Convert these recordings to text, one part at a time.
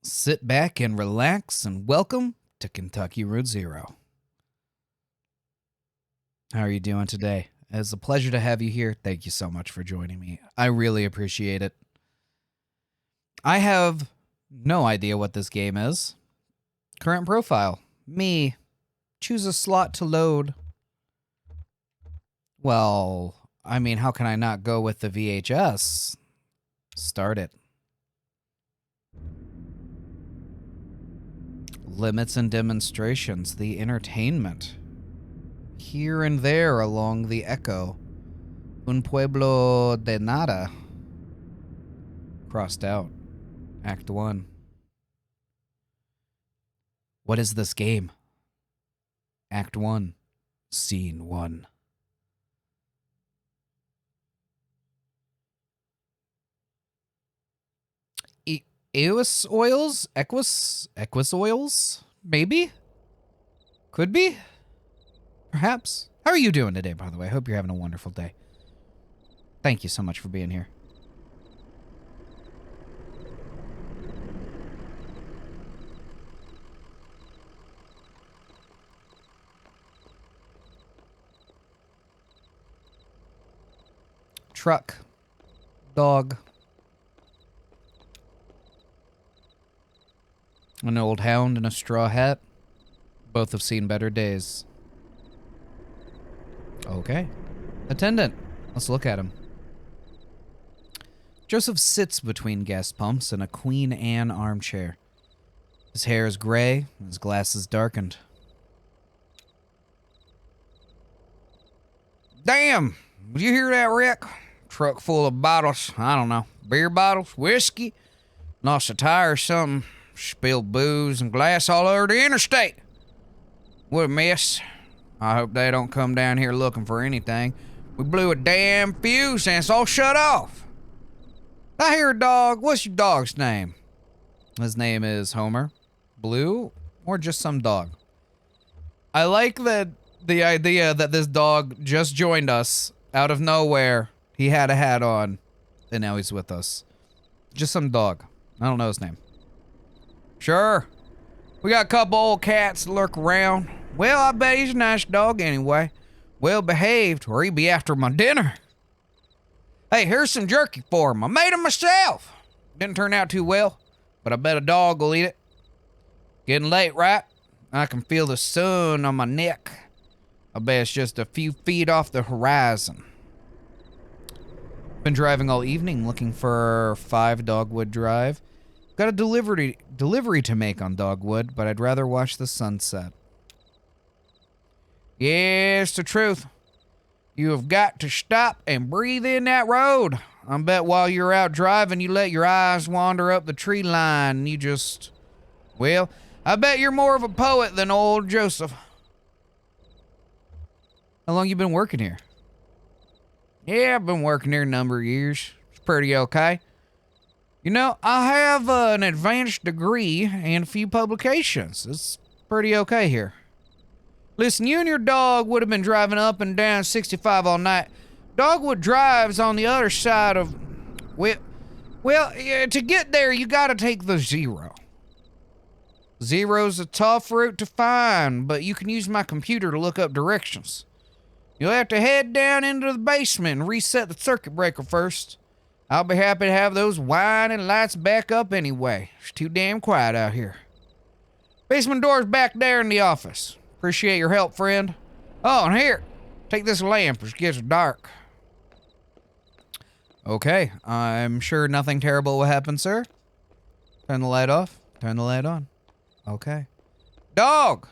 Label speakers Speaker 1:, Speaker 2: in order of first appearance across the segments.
Speaker 1: Sit back and relax and welcome to Kentucky Road Zero. How are you doing today? It's a pleasure to have you here. Thank you so much for joining me. I really appreciate it. I have no idea what this game is. Current profile. Me. Choose a slot to load. Well, I mean, how can I not go with the VHS? Start it. Limits and demonstrations. The entertainment. Here and there along the echo. Un pueblo de nada. Crossed out. Act 1. What is this game? Act 1. Scene 1. Equus oils? Equus oils? Maybe? Could be? Perhaps. How are you doing today, by the way? I hope you're having a wonderful day. Thank you so much for being here. Truck. Dog. An old hound in a straw hat. Both have seen better days. Okay. Attendant. Let's look at him. Joseph sits between gas pumps in a Queen Anne armchair. His hair is gray, his glasses darkened. Damn! Did you hear that, Rick? Truck full of bottles. I don't know. Beer bottles, whiskey, lost a tire or something. Spilled booze and glass all over the interstate. What a mess. I hope they don't come down here looking for anything. We blew a damn fuse and it's all shut off. I hear a dog. What's your dog's name? His name is Homer. Blue or just some dog? I like that the idea that this dog just joined us out of nowhere. He had a hat on and now he's with us. Just some dog. I don't know his name. Sure. We got a couple old cats that lurk around. Well, I bet he's a nice dog anyway. Well behaved, or he'd be after my dinner. Hey, here's some jerky for him. I made it myself. Didn't turn out too well, but I bet a dog will eat it. Getting late, right? I can feel the sun on my neck. I bet it's just a few feet off the horizon. Been driving all evening looking for 5 Dogwood Drive. Got a delivery to make on Dogwood, but I'd rather watch the sunset. Yeah, it's the truth. You have got to stop and breathe in that road. I bet while you're out driving, you let your eyes wander up the tree line and you just... Well, I bet you're more of a poet than old Joseph. How long you been working here? Yeah, I've been working here a number of years. It's pretty okay. You know, I have an advanced degree and a few publications. It's pretty okay here. Listen, you and your dog would have been driving up and down 65 all night. Dogwood Drive's on the other side of... Well, yeah, to get there, you gotta take the 0. Zero's a tough route to find, but you can use my computer to look up directions. You'll have to head down into the basement and reset the circuit breaker first. I'll be happy to have those whining lights back up anyway. It's too damn quiet out here. Basement door's back there in the office. Appreciate your help, friend. Oh, and here, take this lamp as it gets dark. Okay, I'm sure nothing terrible will happen, sir. Turn the light off. Turn the light on. Okay. Dog!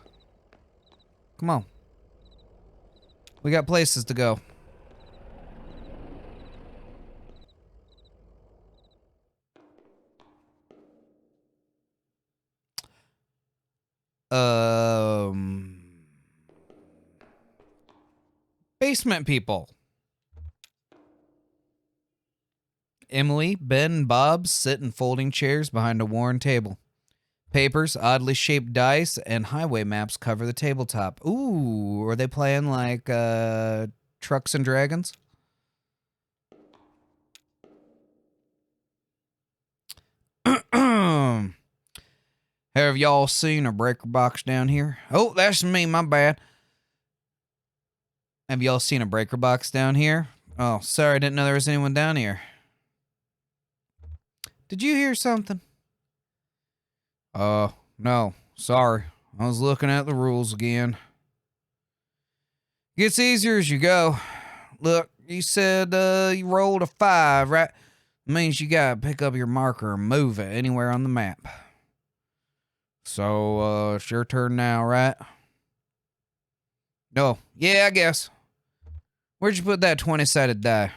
Speaker 1: Come on. We got places to go. Basement people. Emily, Ben, and Bob sit in folding chairs behind a worn table. Papers, oddly shaped dice, and highway maps cover the tabletop. Ooh, are they playing like Trucks and Dragons? Have y'all seen a breaker box down here? Oh, that's me, my bad. Have y'all seen a breaker box down here? Oh, sorry, I didn't know there was anyone down here. Did you hear something? No, sorry. I was looking at the rules again. Gets easier as you go. Look, you said you rolled a 5, right? Means you gotta pick up your marker and move it anywhere on the map. So, it's your turn now, right? No, yeah, I guess. Where'd you put that 20-sided die?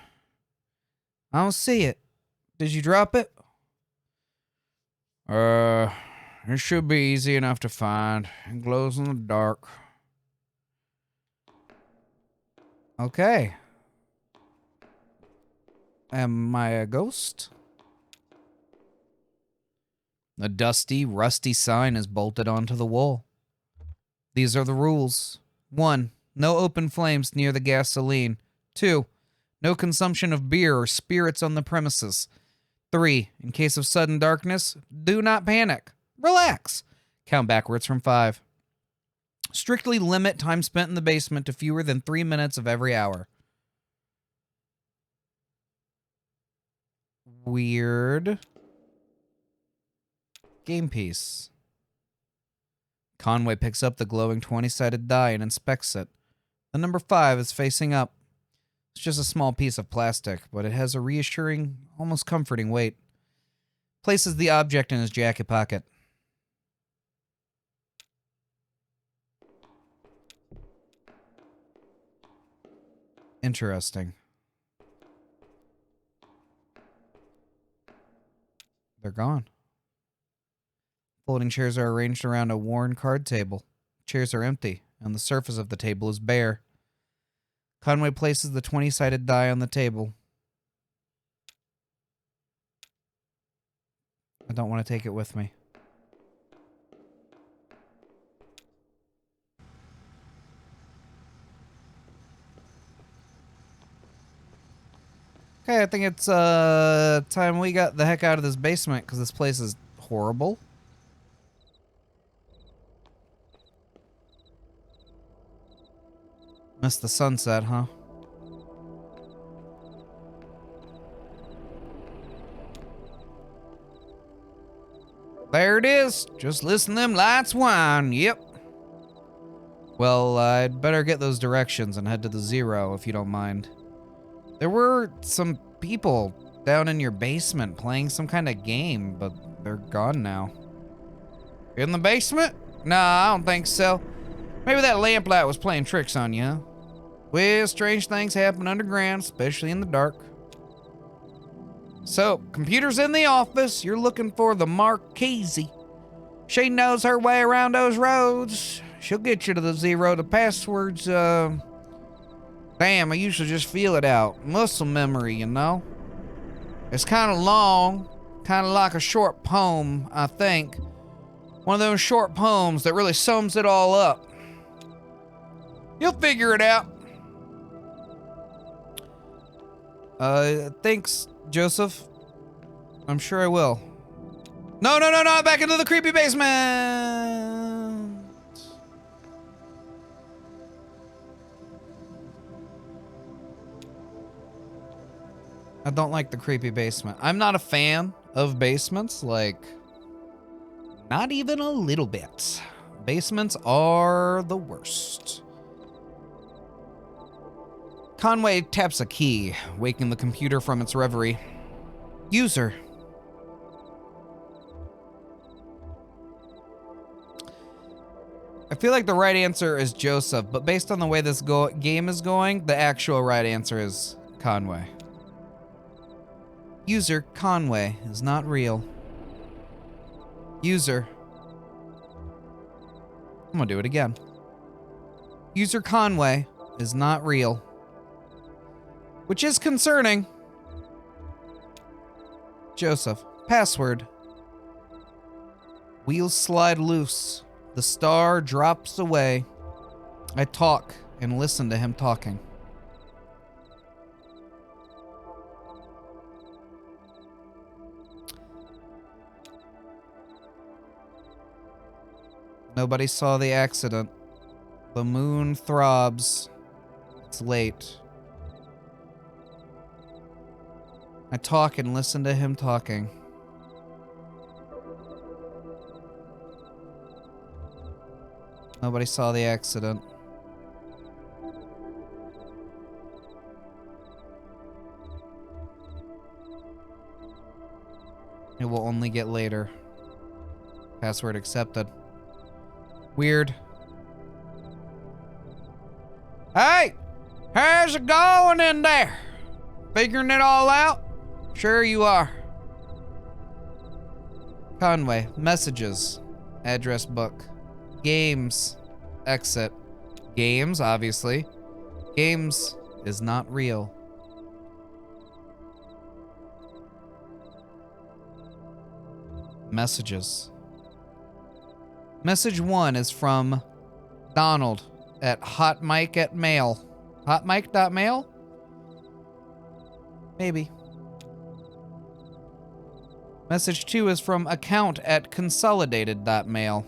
Speaker 1: I don't see it. Did you drop it? It should be easy enough to find. It glows in the dark. Okay. Am I a ghost? A dusty, rusty sign is bolted onto the wall. These are the rules. 1. No open flames near the gasoline. 2. No consumption of beer or spirits on the premises. 3. In case of sudden darkness, do not panic. Relax. Count backwards from 5. Strictly limit time spent in the basement to fewer than 3 minutes of every hour. Weird. Game piece. Conway picks up the glowing 20-sided die and inspects it. The number 5 is facing up. It's just a small piece of plastic, but it has a reassuring, almost comforting weight. Places the object in his jacket pocket. Interesting. They're gone. Folding chairs are arranged around a worn card table. Chairs are empty, and the surface of the table is bare. Conway places the 20-sided die on the table. I don't want to take it with me. Okay, I think it's time we got the heck out of this basement, because this place is horrible. Missed the sunset, huh? There it is. Just listen to them lights whine. Yep. Well, I'd better get those directions and head to the 0, if you don't mind. There were some people down in your basement playing some kind of game, but they're gone now. In the basement? Nah, I don't think so. Maybe that lamplight was playing tricks on you, huh? Well, strange things happen underground, especially in the dark. So, computer's in the office. You're looking for the Marchese. She knows her way around those roads. She'll get you to the 0. The password's, damn, I usually just feel it out. Muscle memory, you know? It's kind of long, kind of like a short poem, I think. One of those short poems that really sums it all up. You'll figure it out. Thanks, Joseph. I'm sure I will. No, back into the creepy basement! I don't like the creepy basement. I'm not a fan of basements, like, not even a little bit. Basements are the worst. Conway taps a key, waking the computer from its reverie. User. I feel like the right answer is Joseph, but based on the way this game is going, the actual right answer is Conway. User Conway is not real. User. I'm gonna do it again. User Conway is not real. Which is concerning. Joseph. Password. Wheels slide loose. The star drops away. I talk and listen to him talking. Nobody saw the accident. The moon throbs. It's late. I talk and listen to him talking. Nobody saw the accident. It will only get later. Password accepted. Weird. Hey! How's it going in there? Figuring it all out? Sure you are. Conway. Messages. Address book. Games. Exit. Games, obviously. Games is not real. Messages. Message 1 is from Donald at hotmic@mail. Hotmic.mail? Maybe. Message 2 is from account at consolidated.mail.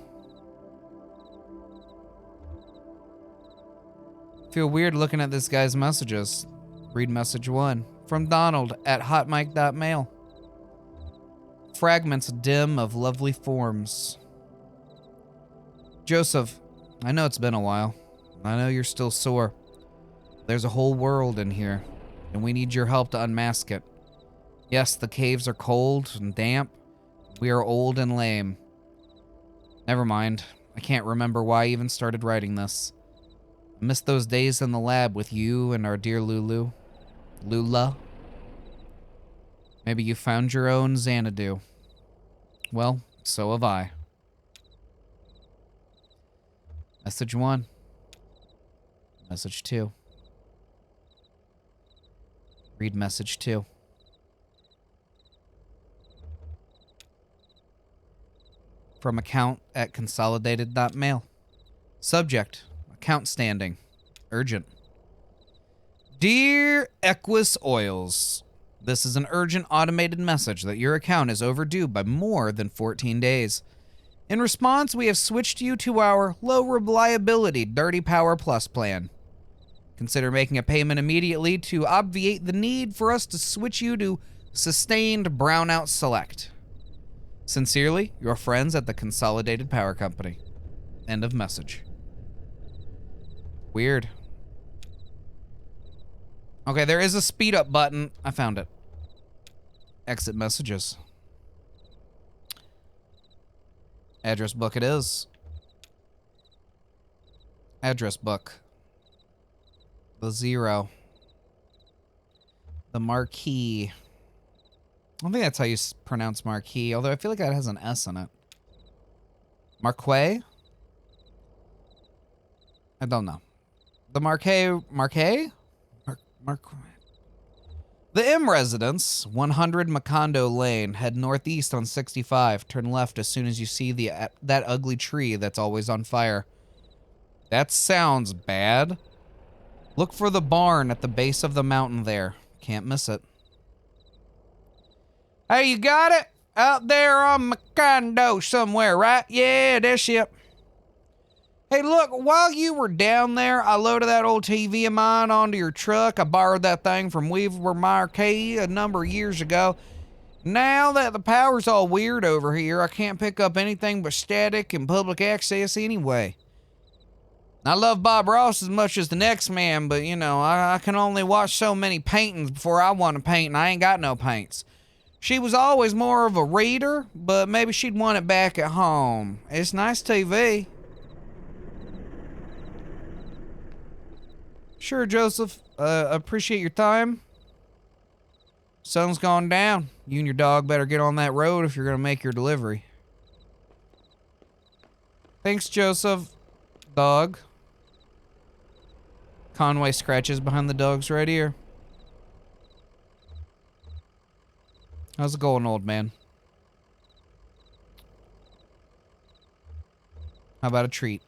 Speaker 1: Feel weird looking at this guy's messages. Read message 1 from Donald at hotmic.mail. Fragments dim of lovely forms. Joseph, I know it's been a while. I know you're still sore. There's a whole world in here, and we need your help to unmask it. Yes, the caves are cold and damp. We are old and lame. Never mind. I can't remember why I even started writing this. I miss those days in the lab with you and our dear Lula. Maybe you found your own Xanadu. Well, so have I. Message 1. Message 2. Read message 2. From account at consolidated.mail. Subject, account standing. Urgent. Dear Equus Oils, this is an urgent automated message that your account is overdue by more than 14 days. In response, we have switched you to our low reliability Dirty Power Plus plan. Consider making a payment immediately to obviate the need for us to switch you to Sustained Brownout Select. Sincerely, your friends at the Consolidated Power Company. End of message. Weird. Okay, there is a speed up button. I found it. Exit messages. Address book it is. Address book. The 0. The marquee. I don't think that's how you pronounce marquee, although I feel like that has an S in it. Marquee? I don't know. The Marquee? The M Residence, 100 Macondo Lane. Head northeast on 65. Turn left as soon as you see that ugly tree that's always on fire. That sounds bad. Look for the barn at the base of the mountain there. Can't miss it. Hey, you got it? Out there on Macondo somewhere, right? Yeah, that's it. Hey, look, while you were down there, I loaded that old TV of mine onto your truck. I borrowed that thing from Weaver Marquee a number of years ago. Now that the power's all weird over here, I can't pick up anything but static and public access anyway. I love Bob Ross as much as the next man, but, you know, I can only watch so many paintings before I want to paint, and I ain't got no paints. She was always more of a reader, but maybe she'd want it back at home. It's nice TV. Sure, Joseph. Appreciate your time. Sun's gone down. You and your dog better get on that road if you're gonna make your delivery. Thanks, Joseph. Dog. Conway scratches behind the dog's right ear. How's it going, old man? How about a treat?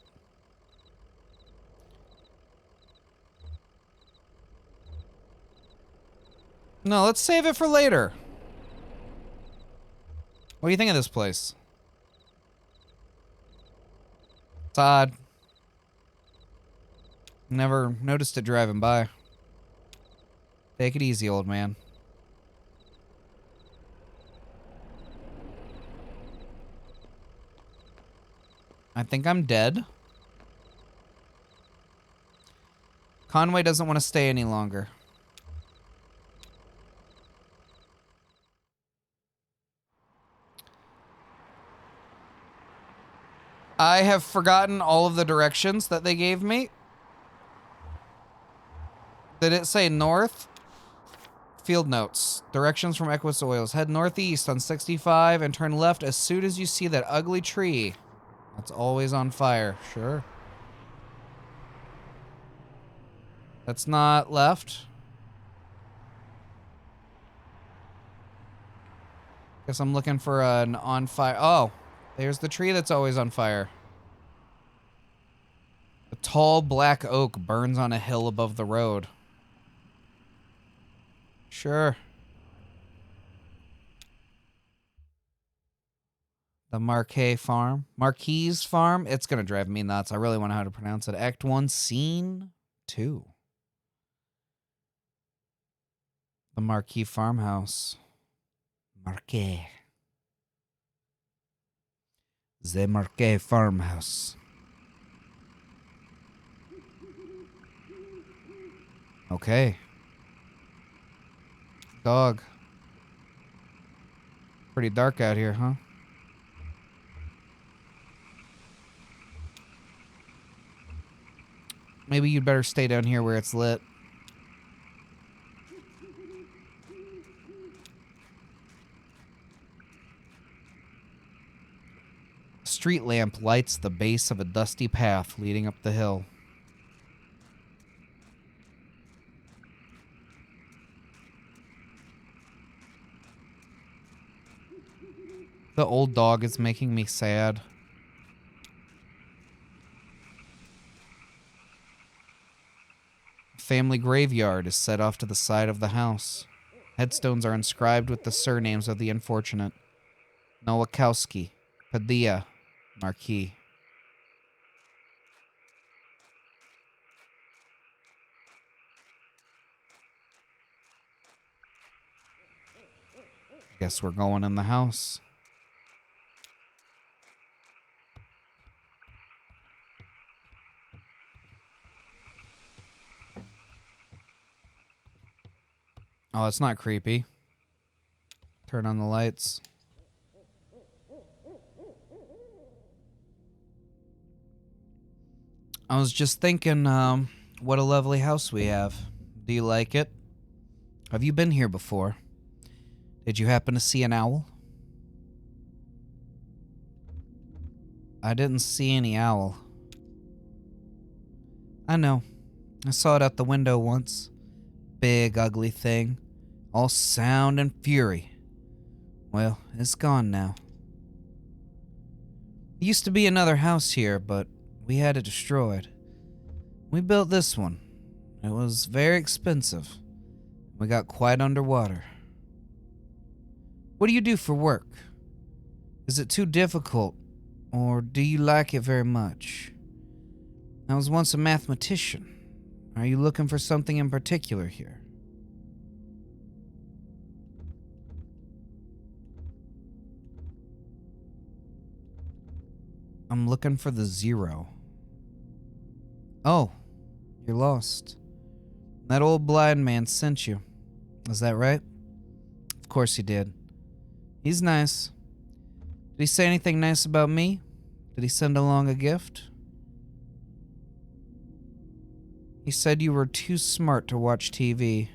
Speaker 1: No, let's save it for later. What do you think of this place? It's odd. Never noticed it driving by. Take it easy, old man. I think I'm dead. Conway doesn't want to stay any longer. I have forgotten all of the directions that they gave me. Did it say north? Field notes. Directions from Equus Oils. Head northeast on 65 and turn left as soon as you see that ugly tree. That's always on fire. Sure. That's not left. Guess I'm looking for an on fire. Oh, there's the tree that's always on fire. A tall black oak burns on a hill above the road. Sure. The Marquise Farm. It's gonna drive me nuts. I really want to know how to pronounce it. Act 1, Scene 2. The Marquis Farmhouse. Marquis. The Marquis Farmhouse. Okay. Dog. Pretty dark out here, huh? Maybe you'd better stay down here where it's lit. A street lamp lights the base of a dusty path leading up the hill. The old dog is making me sad. Family graveyard is set off to the side of the house. Headstones are inscribed with the surnames of the unfortunate. Nowakowski, Padilla, Marquis. Guess we're going in the house. Oh, it's not creepy. Turn on the lights. I was just thinking, what a lovely house we have. Do you like it? Have you been here before? Did you happen to see an owl? I didn't see any owl. I know. I saw it out the window once. Big, ugly thing. All sound and fury. Well, it's gone now. There used to be another house here, but we had it destroyed. We built this one. It was very expensive. We got quite underwater. What do you do for work? Is it too difficult, or do you like it very much? I was once a mathematician. Are you looking for something in particular here? I'm looking for the 0. Oh, you're lost. That old blind man sent you. Is that right? Of course he did. He's nice. Did he say anything nice about me? Did he send along a gift? He said you were too smart to watch TV.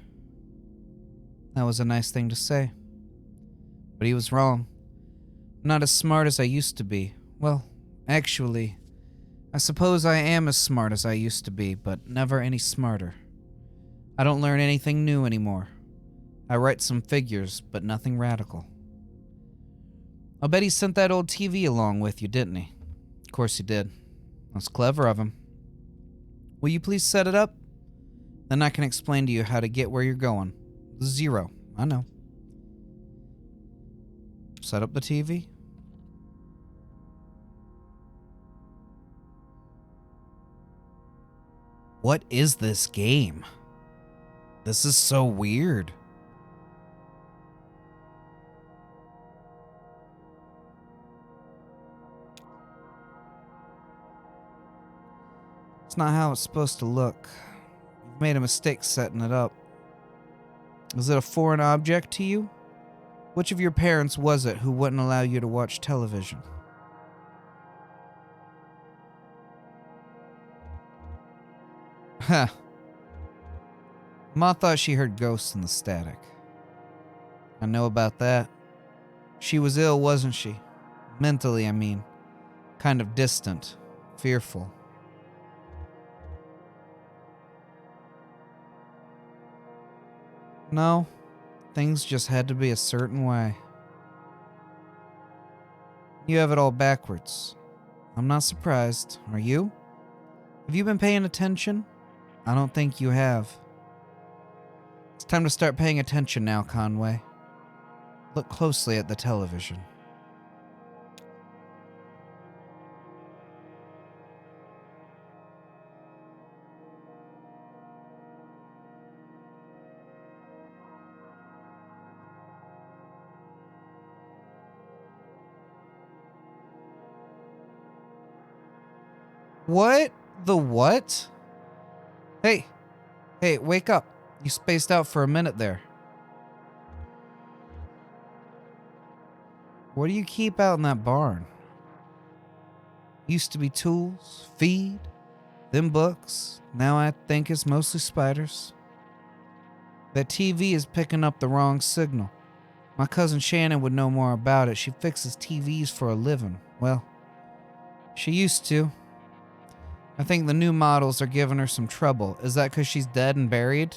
Speaker 1: That was a nice thing to say. But he was wrong. I'm not as smart as I used to be. Well, actually, I suppose I am as smart as I used to be, but never any smarter. I don't learn anything new anymore. I write some figures, but nothing radical. I'll bet he sent that old TV along with you, didn't he? Of course he did. That's clever of him. Will you please set it up? Then I can explain to you how to get where you're going. 0, I know. Set up the TV. What is this game? This is so weird. It's not how it's supposed to look. You've made a mistake setting it up. Is it a foreign object to you? Which of your parents was it who wouldn't allow you to watch television? Huh. Ma thought she heard ghosts in the static. I know about that. She was ill, wasn't she? Mentally, I mean. Kind of distant. Fearful. No. Things just had to be a certain way. You have it all backwards. I'm not surprised. Are you? Have you been paying attention? I don't think you have. It's time to start paying attention now, Conway. Look closely at the television. What? The what? Hey, wake up. You spaced out for a minute there. What do you keep out in that barn? Used to be tools, feed, them books. Now I think it's mostly spiders. That TV is picking up the wrong signal. My cousin Shannon would know more about it. She fixes TVs for a living. Well, she used to. I think the new models are giving her some trouble. Is that because she's dead and buried?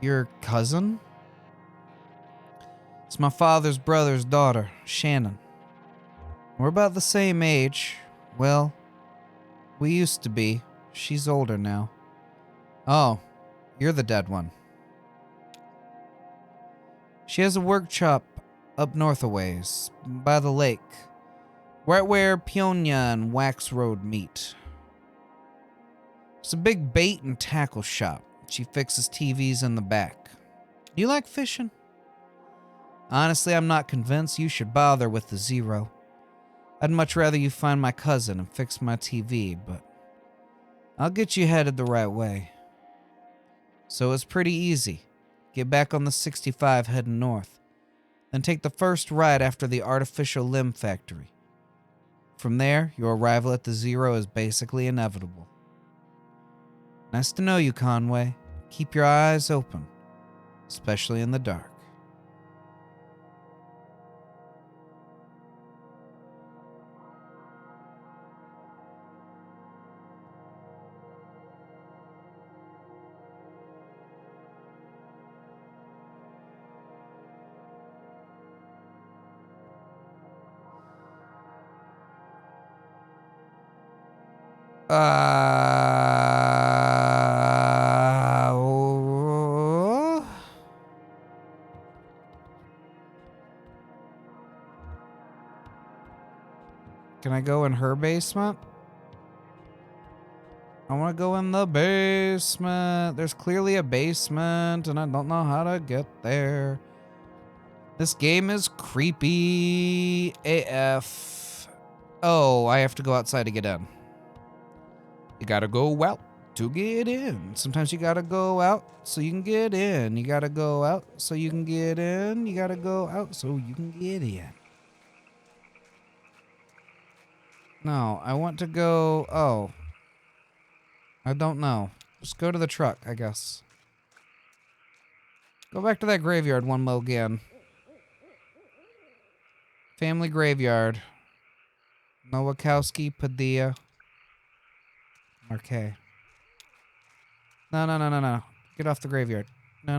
Speaker 1: Your cousin? It's my father's brother's daughter, Shannon. We're about the same age. Well, we used to be. She's older now. Oh, you're the dead one. She has a workshop up north a ways, by the lake. Right where Pionia and Wax Road meet. It's a big bait and tackle shop. She fixes TVs in the back. Do you like fishing? Honestly, I'm not convinced you should bother with the Zero. I'd much rather you find my cousin and fix my TV, but I'll get you headed the right way. So it's pretty easy. Get back on the 65 heading north. Then take the first right after the artificial limb factory. From there, your arrival at the Zero is basically inevitable. Nice to know you, Conway. Keep your eyes open, especially in the dark. Can I go in her basement? I want to go in the basement. There's clearly a basement, and I don't know how to get there. This game is creepy AF. Oh, I have to go outside to get in. You gotta go out to get in. Sometimes you gotta go out so you can get in. You gotta go out so you can get in. You gotta go out so you can get in. No, I want to go... Oh. I don't know. Just go to the truck, I guess. Go back to that graveyard one more again. Family graveyard. Nowakowski, Padilla. Marquet. No. Get off the graveyard. No.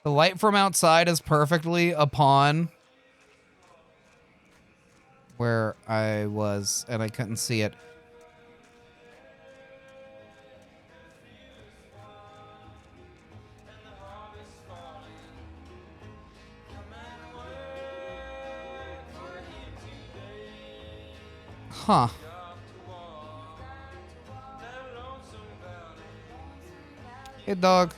Speaker 1: The light from outside is perfectly upon where I was, and I couldn't see it. Huh. Hey, dog.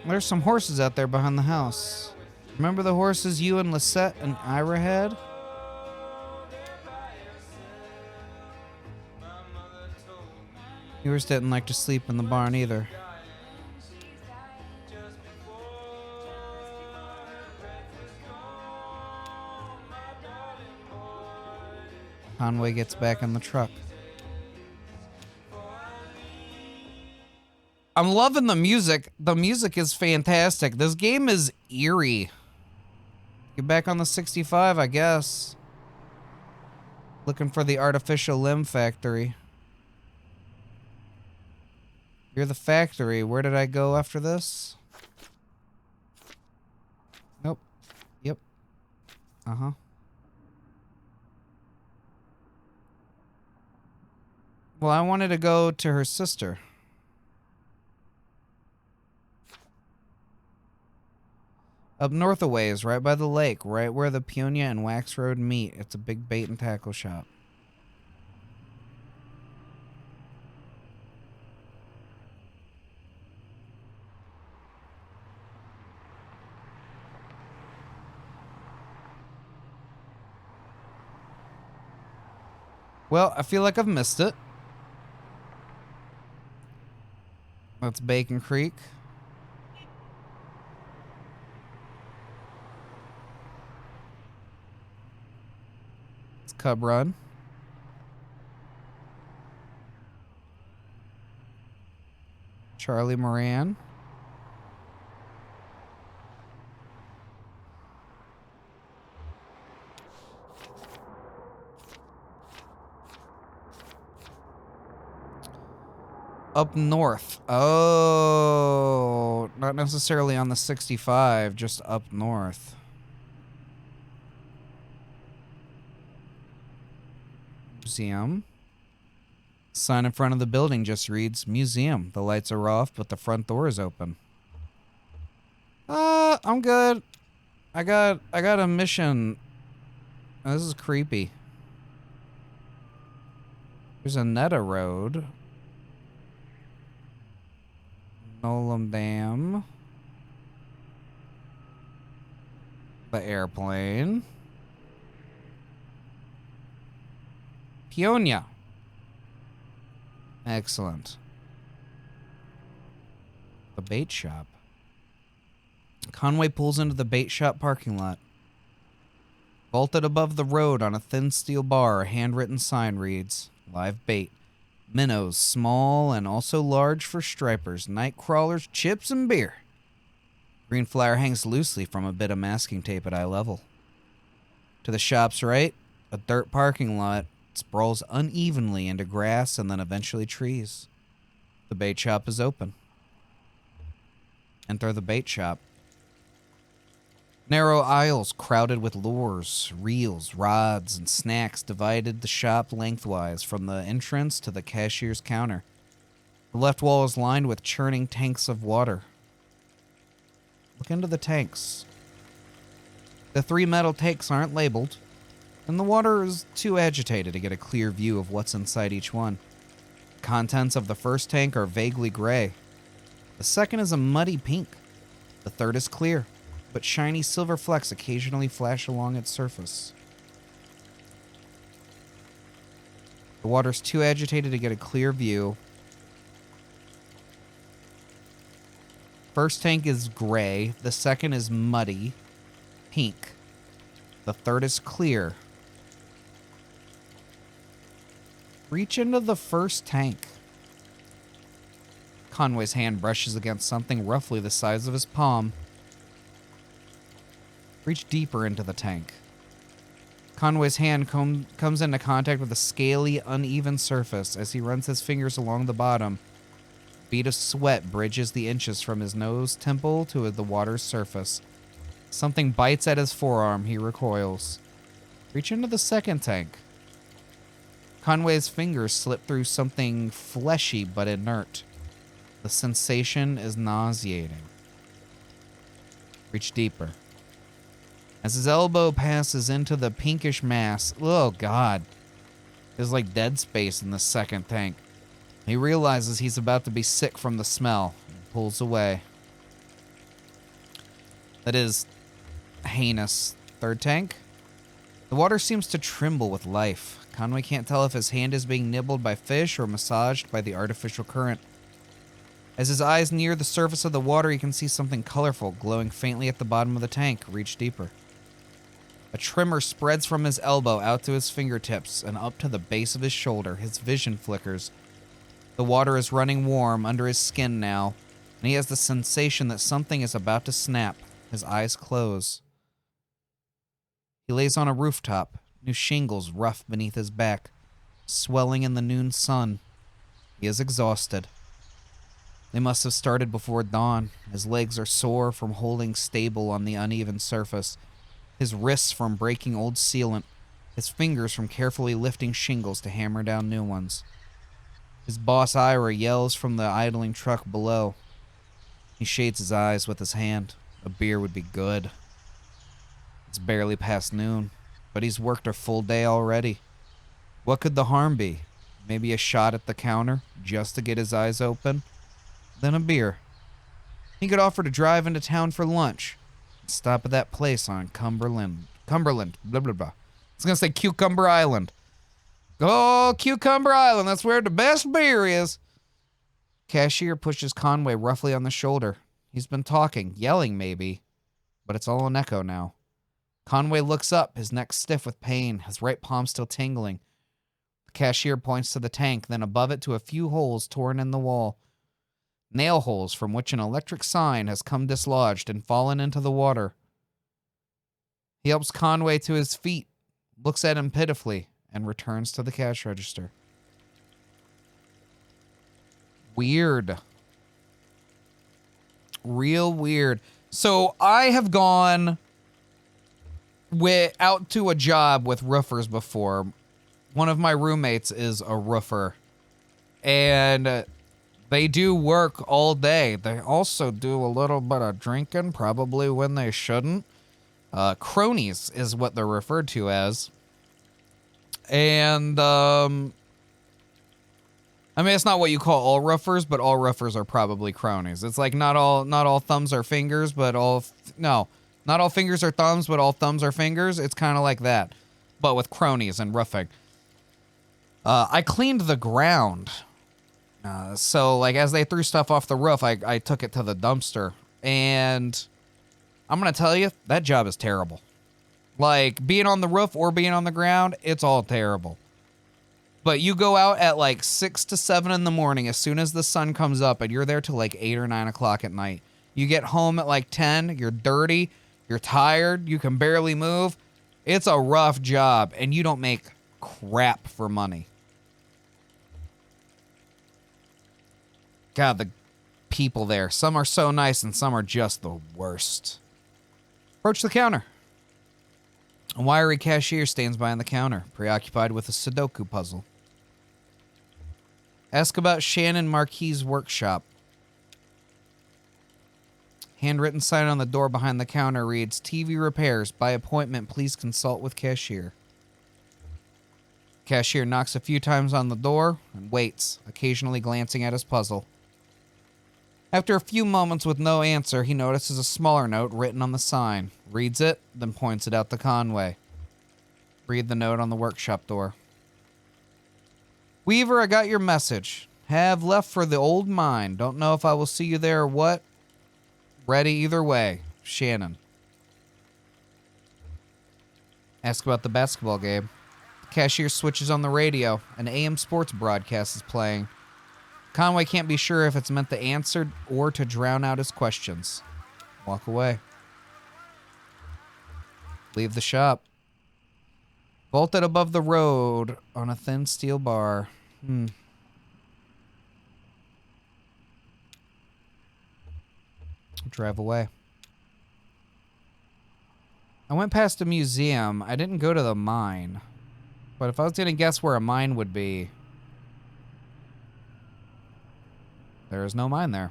Speaker 1: There's some horses out there behind the house. Remember the horses you and Lisette and Ira had? Yours didn't like to sleep in the barn either. Conway gets back in the truck. I'm loving the music. The music is fantastic. This game is eerie. Get back on the 65, I guess. Looking for the artificial limb factory. You're the factory. Where did I go after this? Nope. Yep. Uh-huh. Well, I wanted to go to her sister. Up north a ways, right by the lake, right where the Peonia and Wax Road meet. It's a big bait and tackle shop. Well, I feel like I've missed it. That's Bacon Creek. It's Cub Run. Charlie Moran. Up north. Oh, not necessarily on the 65, just up north. Museum. Sign in front of the building just reads museum. The lights are off, but the front door is open. I'm good. I got a mission. Oh, this is creepy. There's a Netta Road. Nolam Dam. The airplane. Peonia. Excellent. The bait shop. Conway pulls into the bait shop parking lot. Vaulted above the road on a thin steel bar, a handwritten sign reads, Live bait. Minnows, small and also large for stripers, night crawlers, chips, and beer. Green flyer hangs loosely from a bit of masking tape at eye level. To the shop's right, a dirt parking lot sprawls unevenly into grass and then eventually trees. The bait shop is open. Enter the bait shop. Narrow aisles crowded with lures, reels, rods, and snacks divided the shop lengthwise from the entrance to the cashier's counter. The left wall is lined with churning tanks of water. Look into the tanks. The 3 metal tanks aren't labeled, and the water is too agitated to get a clear view of what's inside each one. The contents of the first tank are vaguely gray. The second is a muddy pink. The third is clear, but shiny silver flecks occasionally flash along its surface. The water's too agitated to get a clear view. First tank is gray. The second is muddy, pink. The third is clear. Reach into the first tank. Conway's hand brushes against something roughly the size of his palm. Reach deeper into the tank. Conway's hand comes into contact with a scaly, uneven surface as he runs his fingers along the bottom. A bead of sweat bridges the inches from his nose temple to the water's surface. Something bites at his forearm. He recoils. Reach into the second tank. Conway's fingers slip through something fleshy but inert. The sensation is nauseating. Reach deeper. As his elbow passes into the pinkish mass, oh god, there's like dead space in the second tank. He realizes he's about to be sick from the smell and pulls away. That is heinous. Third tank. The water seems to tremble with life. Conway can't tell if his hand is being nibbled by fish or massaged by the artificial current. As his eyes near the surface of the water, he can see something colorful glowing faintly at the bottom of the tank. Reach deeper. A tremor spreads from his elbow out to his fingertips and up to the base of his shoulder. His vision flickers. The water is running warm under his skin now, and he has the sensation that something is about to snap. His eyes close. He lays on a rooftop, new shingles rough beneath his back, swelling in the noon sun. He is exhausted. They must have started before dawn. His legs are sore from holding stable on the uneven surface, his wrists from breaking old sealant, his fingers from carefully lifting shingles to hammer down new ones. His boss Ira yells from the idling truck below. He shades his eyes with his hand. A beer would be good. It's barely past noon, but he's worked a full day already. What could the harm be? Maybe a shot at the counter, just to get his eyes open? Then a beer. He could offer to drive into town for lunch. And stop at that place on Cumberland, blah, blah, blah. I was going to say Cucumber Island. Oh, Cucumber Island, that's where the best beer is. Cashier pushes Conway roughly on the shoulder. He's been talking, yelling maybe, but it's all an echo now. Conway looks up, his neck stiff with pain, his right palm still tingling. The cashier points to the tank, then above it to a few holes torn in the wall. Nail holes from which an electric sign has come dislodged and fallen into the water. He helps Conway to his feet, looks at him pitifully, and returns to the cash register. Weird. Real weird. So I have gone out to a job with roofers before. One of my roommates is a roofer. And they do work all day. They also do a little bit of drinking, probably when they shouldn't. Cronies is what they're referred to as. And, I mean, it's not what you call all roofers, but all roofers are probably cronies. It's like not all thumbs are fingers, but not all fingers are thumbs, but all thumbs are fingers. It's kind of like that, but with cronies and roofing. I cleaned the ground. So, like, as they threw stuff off the roof, I took it to the dumpster. And I'm going to tell you, that job is terrible. Like, being on the roof or being on the ground, it's all terrible. But you go out at, like, 6 to 7 in the morning as soon as the sun comes up, and you're there till, like, 8 or 9 o'clock at night. You get home at, like, 10, you're dirty, you're tired, you can barely move. It's a rough job, and you don't make crap for money. God, the people there. Some are so nice and some are just the worst. Approach the counter. A wiry cashier stands behind the counter, preoccupied with a Sudoku puzzle. Ask about Shannon Marquis' workshop. Handwritten sign on the door behind the counter reads, TV repairs. By appointment, please consult with cashier. Cashier knocks a few times on the door and waits, occasionally glancing at his puzzle. After a few moments with no answer, he notices a smaller note written on the sign, reads it, then points it out to Conway. Read the note on the workshop door. Weaver, I got your message. Have left for the old mine. Don't know if I will see you there or what. Ready either way. Shannon. Ask about the basketball game. The cashier switches on the radio. An AM sports broadcast is playing. Conway can't be sure if it's meant to answer or to drown out his questions. Walk away. Leave the shop. Bolted above the road on a thin steel bar. Drive away. I went past a museum. I didn't go to the mine. But if I was going to guess where a mine would be, there is no mine there.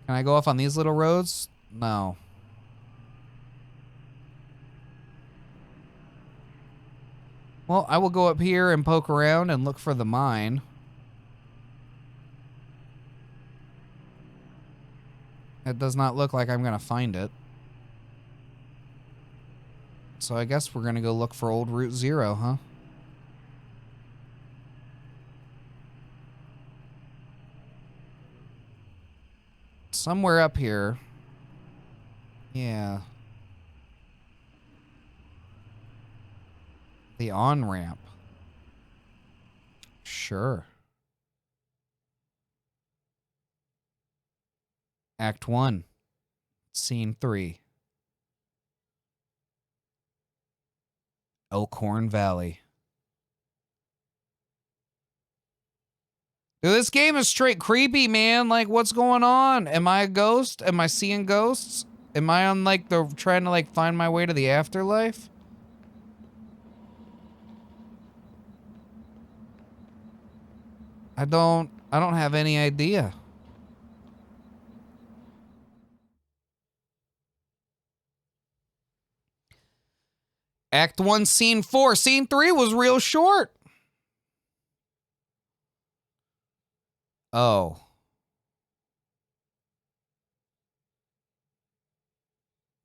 Speaker 1: Can I go off on these little roads? No. Well, I will go up here and poke around and look for the mine. It does not look like I'm gonna find it. So I guess we're gonna go look for old Route 0, huh? Somewhere up here. Yeah. The on-ramp. Sure. Act 1. Scene 3. Elkhorn Valley. Dude, this game is straight creepy, man. Like, what's going on? Am I a ghost? Am I seeing ghosts? Am I on, like, trying to, like, find my way to the afterlife? I don't have any idea. Act 1, Scene 4. Scene 3 was real short. Oh.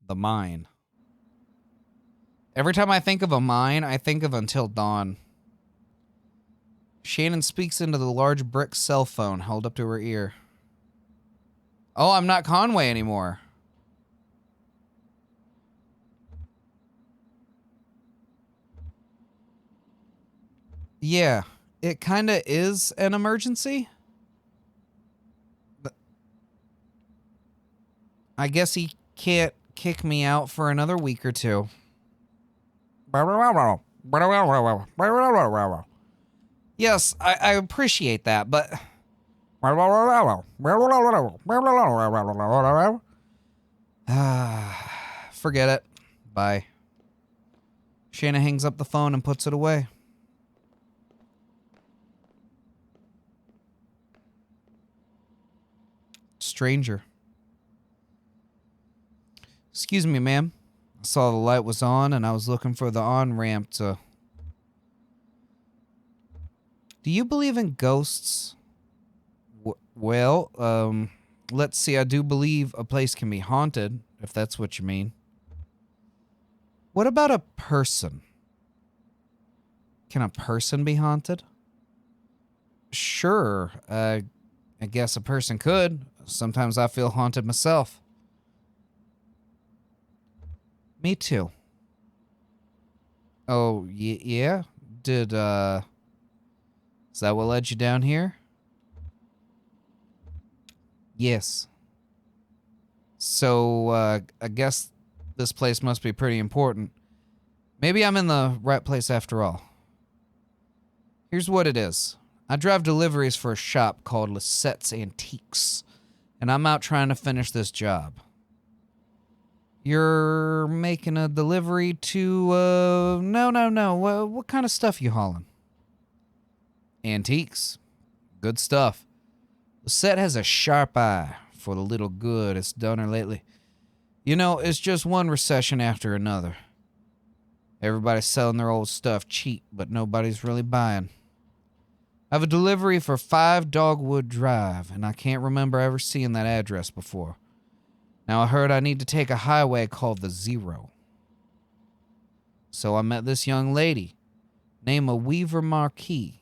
Speaker 1: The mine. Every time I think of a mine, I think of Until Dawn. Shannon speaks into the large brick cell phone held up to her ear. Oh, I'm not Conway anymore. Yeah, it kind of is an emergency. I guess he can't kick me out for another week or two. Yes, I appreciate that, but... Forget it. Bye. Shanna hangs up the phone and puts it away. Stranger. Excuse me, ma'am. I saw the light was on and I was looking for the on-ramp to... Do you believe in ghosts? Well, let's see. I do believe a place can be haunted, if that's what you mean. What about a person? Can a person be haunted? Sure. I guess a person could. Sometimes I feel haunted myself. Me too. Oh, yeah? Is that what led you down here? Yes. So, I guess this place must be pretty important. Maybe I'm in the right place after all. Here's what it is. I drive deliveries for a shop called Lissette's Antiques, and I'm out trying to finish this job. You're making a delivery to, no. What kind of stuff you hauling? Antiques. Good stuff. Lisette has a sharp eye for the little good it's done her lately. You know, it's just one recession after another. Everybody's selling their old stuff cheap, but nobody's really buying. I have a delivery for 5 Dogwood Drive, and I can't remember ever seeing that address before. Now I heard I need to take a highway called the Zero. So I met this young lady, named Weaver Marquis.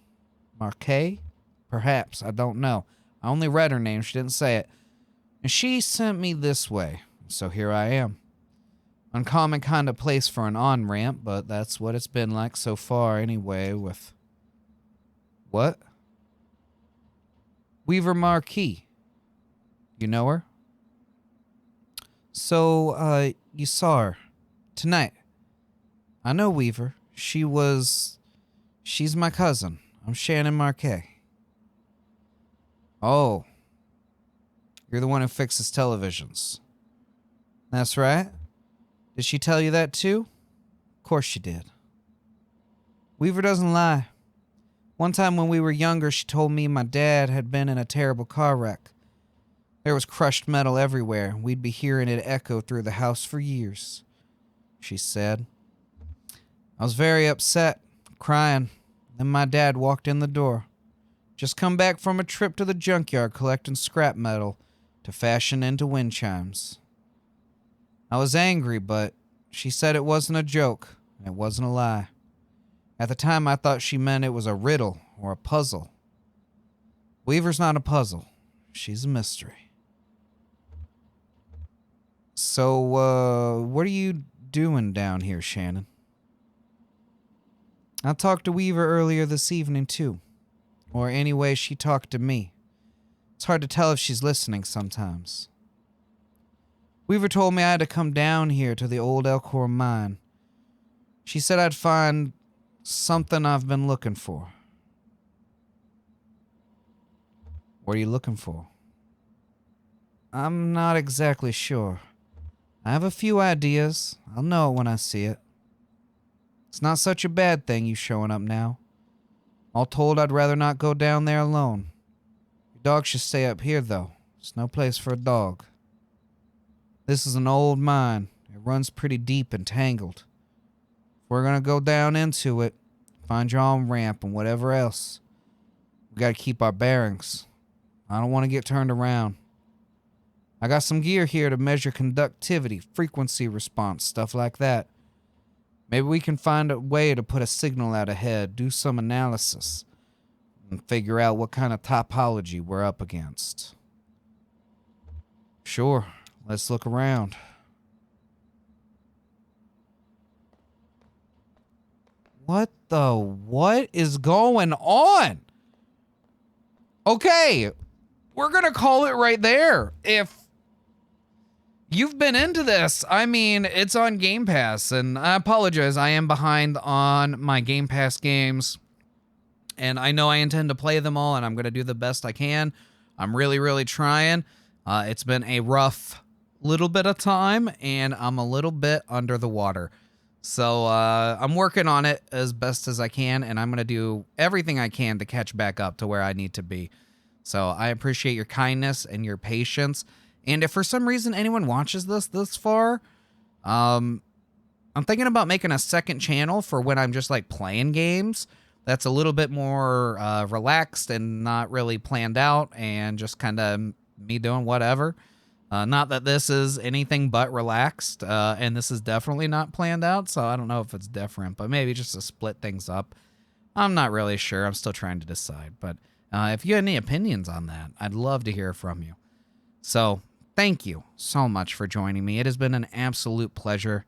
Speaker 1: Marquet? Perhaps, I don't know. I only read her name, she didn't say it. And she sent me this way, so here I am. Uncommon kind of place for an on-ramp, but that's what it's been like so far anyway with... What? Weaver Marquis. You know her? So, you saw her. Tonight. I know Weaver. She's my cousin. I'm Shannon Marquet. Oh. You're the one who fixes televisions. That's right. Did she tell you that too? Of course she did. Weaver doesn't lie. One time when we were younger, she told me my dad had been in a terrible car wreck. There was crushed metal everywhere. We'd be hearing it echo through the house for years, she said. I was very upset. crying. Then my dad walked in the door. Just come back from a trip to the junkyard collecting scrap metal to fashion into wind chimes. I was angry, but she said it wasn't a joke, and it wasn't a lie. At the time, I thought she meant it was a riddle or a puzzle. Weaver's not a puzzle. She's a mystery. So, what are you doing down here, Shannon? I talked to Weaver earlier this evening, too. Or anyway, she talked to me. It's hard to tell if she's listening sometimes. Weaver told me I had to come down here to the old Elcor mine. She said I'd find something I've been looking for. What are you looking for? I'm not exactly sure. I have a few ideas. I'll know it when I see it. It's not such a bad thing, you showing up now. All told, I'd rather not go down there alone. Your dog should stay up here, though. There's no place for a dog. This is an old mine. It runs pretty deep and tangled. If we're gonna go down into it, find your own ramp and whatever else, we gotta keep our bearings. I don't want to get turned around. I got some gear here to measure conductivity, frequency response, stuff like that. Maybe we can find a way to put a signal out ahead, do some analysis, and figure out what kind of topology we're up against. Sure, let's look around. What is going on? Okay, we're gonna call it right there. If you've been into this, I mean, it's on Game Pass, and I apologize, I am behind on my Game Pass games, and I know I intend to play them all, and I'm gonna do the best I can. I'm really, really trying. It's been a rough little bit of time, and I'm a little bit under the water. So I'm working on it as best as I can, and I'm going to do everything I can to catch back up to where I need to be. So I appreciate your kindness and your patience. And if for some reason anyone watches this far, I'm thinking about making a second channel for when I'm just like playing games. That's a little bit more relaxed and not really planned out and just kind of me doing whatever. Not that this is anything but relaxed, and this is definitely not planned out, so I don't know if it's different, but maybe just to split things up. I'm not really sure. I'm still trying to decide, but if you have any opinions on that, I'd love to hear from you. So, thank you so much for joining me. It has been an absolute pleasure.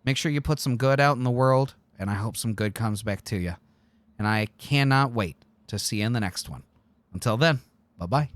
Speaker 1: Make sure you put some good out in the world, and I hope some good comes back to you. And I cannot wait to see you in the next one. Until then, bye-bye.